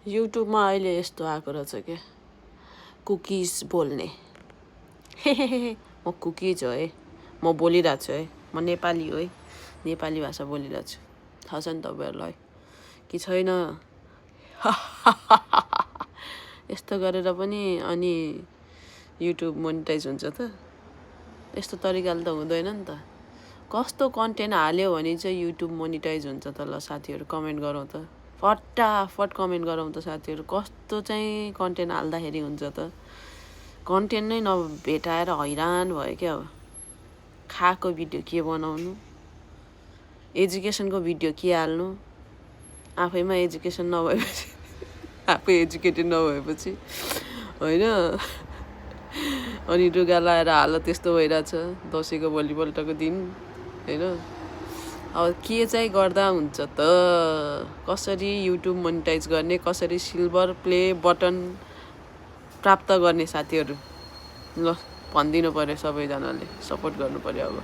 युट्युबमा अहिले यस्तो आएको रहेछ के कुकिज बोल्ने म कुकिज हो है म बोलिरहेको छु है म नेपाली हो है नेपाली भाषा बोलिरहेको छु थाहा छ नि तपाईँहरूलाई कि छैन यस्तो गरेर पनि अनि युट्युब मोनिटाइज हुन्छ त यस्तो तरिकाले त हुँदैन नि त कस्तो कन्टेन्ट हाल्यो भने चाहिँ युट्युब मोनिटाइज हुन्छ त ल साथीहरू कमेन्ट गरौँ त फटाफट कमेन्ट गरौँ त साथीहरू कस्तो चाहिँ कन्टेन्ट हाल्दाखेरि हुन्छ त कन्टेन्ट नै नभेटाएर हैरान भयो क्या अब खाएको भिडियो के बनाउनु एजुकेसनको भिडियो के हाल्नु आफैमा एजुकेसन नभएपछि आफै एजुकेटेड नभएपछि होइन अनि रुगा लाएर हालत त्यस्तो भइरहेछ दसैँको भोलिपल्टको दिन होइन अब के चाहिँ गर्दा हुन्छ त कसरी युट्युब मोनिटाइज गर्ने कसरी सिल्भर प्ले बटन प्राप्त गर्ने साथीहरू ल भनिदिनु पर्यो सबैजनाले सपोर्ट गर्नु पर्यो अब